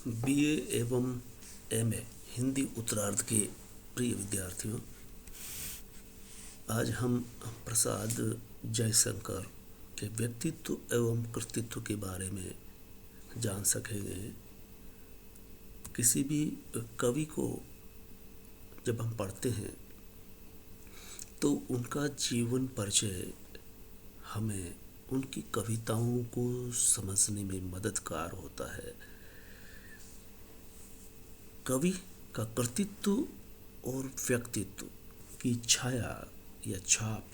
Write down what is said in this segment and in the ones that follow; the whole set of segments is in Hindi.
बीए एवं एमए हिंदी उत्तरार्ध के प्रिय विद्यार्थियों, आज हम प्रसाद जयशंकर के व्यक्तित्व एवं कृतित्व के बारे में जान सकेंगे। किसी भी कवि को जब हम पढ़ते हैं तो उनका जीवन परिचय हमें उनकी कविताओं को समझने में मददगार होता है। कवि का कृतित्व और व्यक्तित्व की छाया या छाप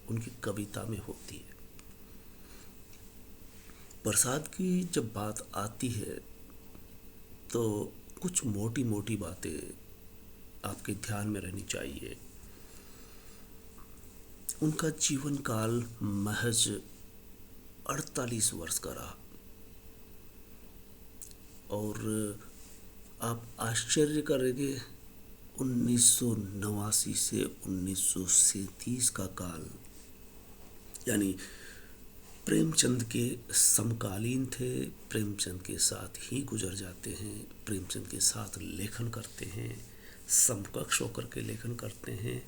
उनकी कविता में होती है। प्रसाद की जब बात आती है तो कुछ मोटी मोटी बातें आपके ध्यान में रहनी चाहिए। उनका जीवन काल महज 48 वर्ष का रहा और आप आश्चर्य करेंगे, 1989 से 1937 का काल, यानी प्रेमचंद के समकालीन थे। प्रेमचंद के साथ ही गुजर जाते हैं, प्रेमचंद के साथ लेखन करते हैं, समकक्ष होकर के लेखन करते हैं।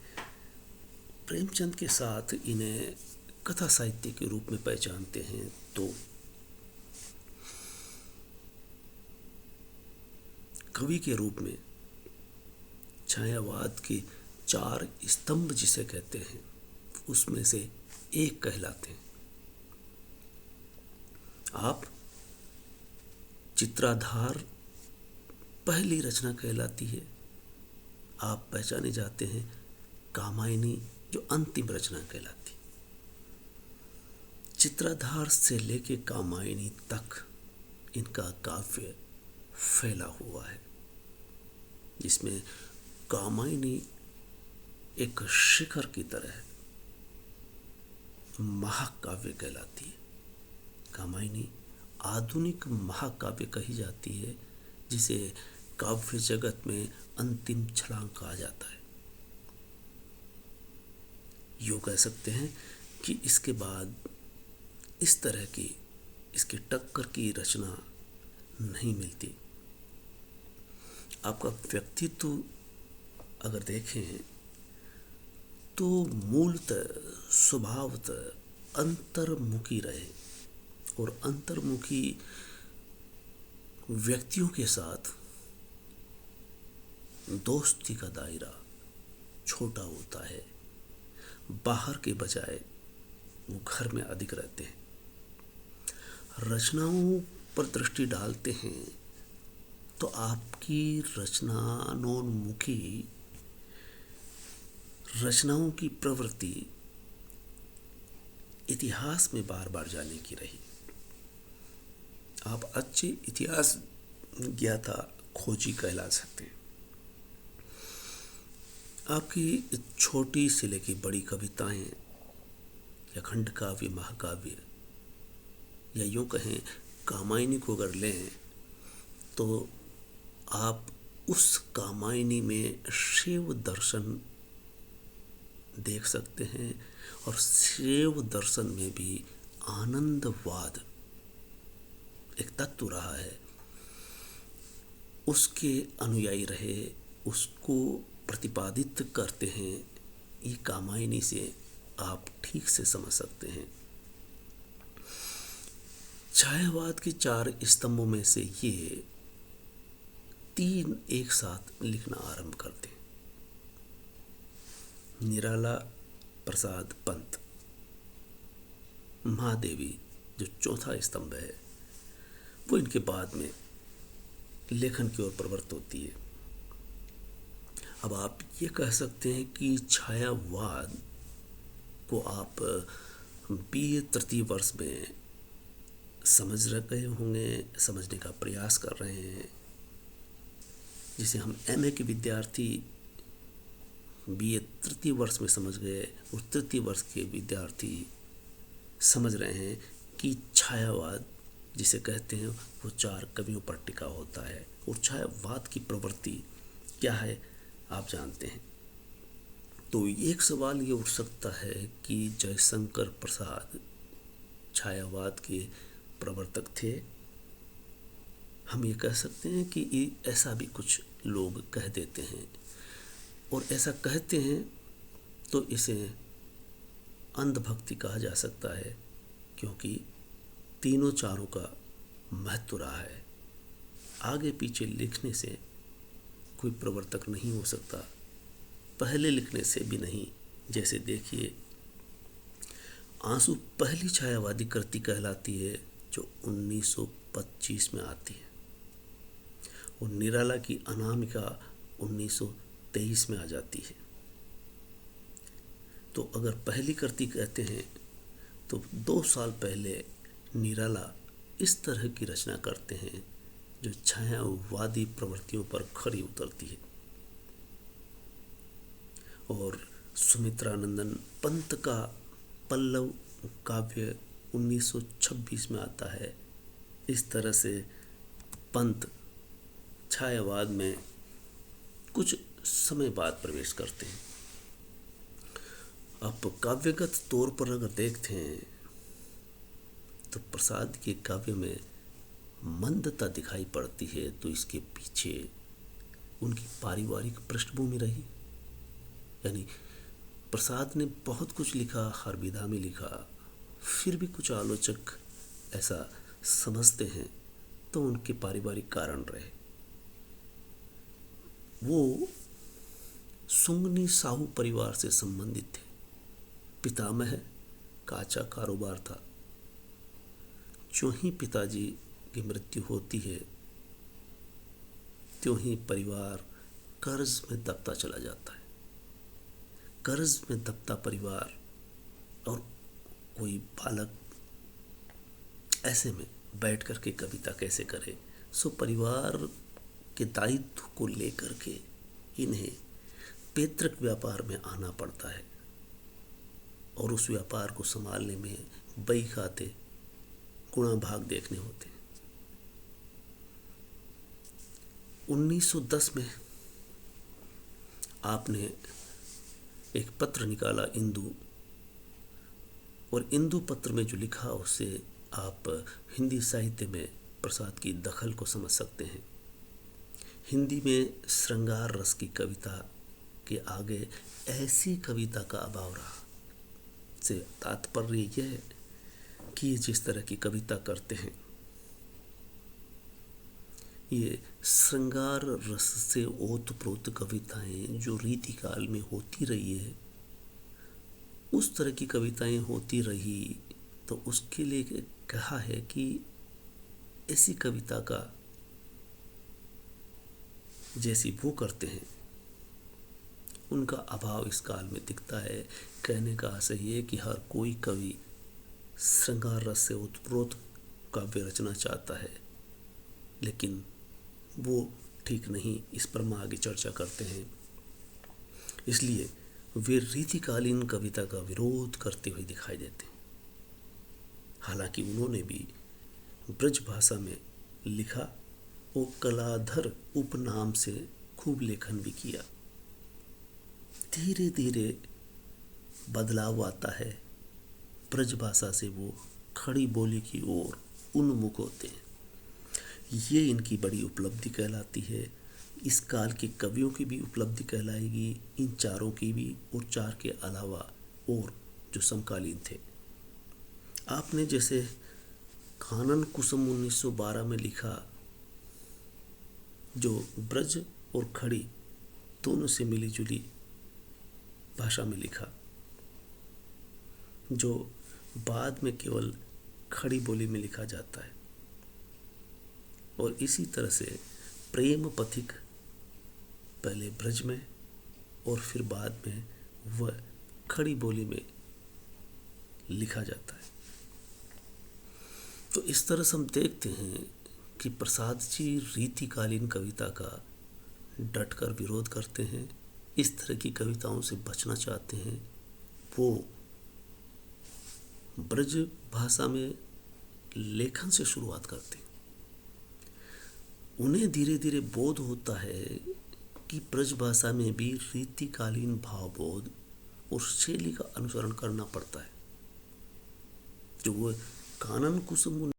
प्रेमचंद के साथ इन्हें कथा साहित्य के रूप में पहचानते हैं। तो कवि के रूप में छायावाद के 4 स्तंभ जिसे कहते हैं उसमें से एक कहलाते हैं। आप चित्राधार पहली रचना कहलाती है। आप पहचाने जाते हैं कामायनी जो अंतिम रचना कहलाती। चित्राधार से लेके कामायनी तक इनका काव्य फैला हुआ है, जिसमें कामायनी एक शिखर की तरह महाकाव्य कहलाती है। कामायनी आधुनिक महाकाव्य कही जाती है, जिसे काव्य जगत में अंतिम छलांग कहा जाता है। यूँ कह सकते हैं कि इसके बाद इस तरह की इसके टक्कर की रचना नहीं मिलती। आपका व्यक्तित्व अगर देखें तो मूलतः स्वभावतः अंतर्मुखी रहे और अंतर्मुखी व्यक्तियों के साथ दोस्ती का दायरा छोटा होता है। बाहर के बजाय वो घर में अधिक रहते हैं। रचनाओं पर दृष्टि डालते हैं तो आपकी रचनानोन्मुखी रचनाओं की प्रवृत्ति इतिहास में बार बार जाने की रही। आप अच्छे इतिहास ज्ञाता खोजी कहला सकते हैं। आपकी छोटी से लेकर बड़ी कविताएं या खंड काव्य, महाकाव्य, या यूँ कहें कामायनी को अगर लें तो आप उस कामायनी में शिव दर्शन देख सकते हैं और शिव दर्शन में भी आनंदवाद एक तत्व रहा है। उसके अनुयायी रहे, उसको प्रतिपादित करते हैं। ये कामायनी से आप ठीक से समझ सकते हैं। छायावाद के 4 स्तंभों में से ये 3 एक साथ लिखना आरंभ करते हैं। निराला प्रसाद पंत, महादेवी जो चौथा स्तंभ है, वो इनके बाद में लेखन की ओर प्रवृत्त होती है। अब आप ये कह सकते हैं कि छायावाद को आप बीए तृतीय वर्ष में समझ रहे होंगे, समझने का प्रयास कर रहे हैं, जिसे हम एमए के विद्यार्थी बीए तृतीय वर्ष में समझ गए और तृतीय वर्ष के विद्यार्थी समझ रहे हैं कि छायावाद जिसे कहते हैं वो 4 कवियों पर टिका होता है। और छायावाद की प्रवृत्ति क्या है आप जानते हैं। तो एक सवाल ये उठ सकता है कि जयशंकर प्रसाद छायावाद के प्रवर्तक थे हम ये कह सकते हैं कि ऐसा भी कुछ लोग कह देते हैं, और ऐसा कहते हैं तो इसे अंधभक्ति कहा जा सकता है, क्योंकि तीनों चारों का महत्व रहा है। आगे पीछे लिखने से कोई प्रवर्तक नहीं हो सकता, पहले लिखने से भी नहीं। जैसे देखिए, आंसू पहली छायावादी कृति कहलाती है जो 1925 में आती है, और निराला की अनामिका 1923 में आ जाती है। तो अगर पहली कृति कहते हैं तो 2 साल पहले निराला इस तरह की रचना करते हैं जो छायावादी प्रवृत्तियों पर खरी उतरती है। और सुमित्रानंदन पंत का पल्लव काव्य 1926 में आता है। इस तरह से पंत छायावाद में कुछ समय बाद प्रवेश करते हैं। अब काव्यगत तौर पर अगर देखते हैं तो प्रसाद के काव्य में मंदता दिखाई पड़ती है, तो इसके पीछे उनकी पारिवारिक पृष्ठभूमि रही। यानी प्रसाद ने बहुत कुछ लिखा, हर विधा में लिखा, फिर भी कुछ आलोचक ऐसा समझते हैं तो उनके पारिवारिक कारण रहे। वो सुंगनी साहू परिवार से संबंधित थे। पितामह का अच्छा कारोबार था। जो ही पिताजी की मृत्यु होती है त्यों ही परिवार कर्ज में दबता चला जाता है। कर्ज में दबता परिवार और कोई बालक ऐसे में बैठ कर के कविता कैसे करे। सो परिवार के दायित्व को लेकर के इन्हें पैतृक व्यापार में आना पड़ता है, और उस व्यापार को संभालने में बही खाते गुणा भाग देखने होते हैं। 1910 में आपने एक पत्र निकाला, इंदु, और इंदु पत्र में जो लिखा उससे आप हिंदी साहित्य में प्रसाद की दखल को समझ सकते हैं। हिंदी में श्रृंगार रस की कविता के आगे ऐसी कविता का अभाव रहा। से तात्पर्य यह है कि जिस तरह की कविता करते हैं ये श्रृंगार रस से ओतप्रोत कविताएं जो रीतिकाल में होती रही है, उस तरह की कविताएं होती रही, तो उसके लिए कहा है कि ऐसी कविता का जैसी वो करते हैं उनका अभाव इस काल में दिखता है। कहने का आशय ये कि हर कोई कवि श्रृंगार रस से ओतप्रोत काव्य रचना चाहता है, लेकिन वो ठीक नहीं। इस पर हम आगे चर्चा करते हैं। इसलिए वे रीतिकालीन कविता का विरोध करते हुए दिखाई देते हैं। हालांकि उन्होंने भी ब्रज भाषा में लिखा और कलाधर उपनाम से खूब लेखन भी किया। धीरे धीरे बदलाव आता है। ब्रज भाषा से वो खड़ी बोली की ओर उन्मुख होते हैं। ये इनकी बड़ी उपलब्धि कहलाती है। इस काल के कवियों की भी उपलब्धि कहलाएगी, इन चारों की भी, और चार के अलावा और जो समकालीन थे। आपने जैसे कानन कुसुम 1912 में लिखा, जो ब्रज और खड़ी दोनों से मिली जुली भाषा में लिखा, जो बाद में केवल खड़ी बोली में लिखा जाता है। और इसी तरह से प्रेम पथिक पहले ब्रज में और फिर बाद में वह खड़ी बोली में लिखा जाता है। तो इस तरह से हम देखते हैं कि प्रसाद जी रीतिकालीन कविता का डटकर विरोध करते हैं। इस तरह की कविताओं से बचना चाहते हैं। वो ब्रज भाषा में लेखन से शुरुआत करते हैं। उन्हें धीरे धीरे बोध होता है कि ब्रज भाषा में भी रीतिकालीन भावबोध और शैली का अनुसरण करना पड़ता है। जो वो कानन कुसुम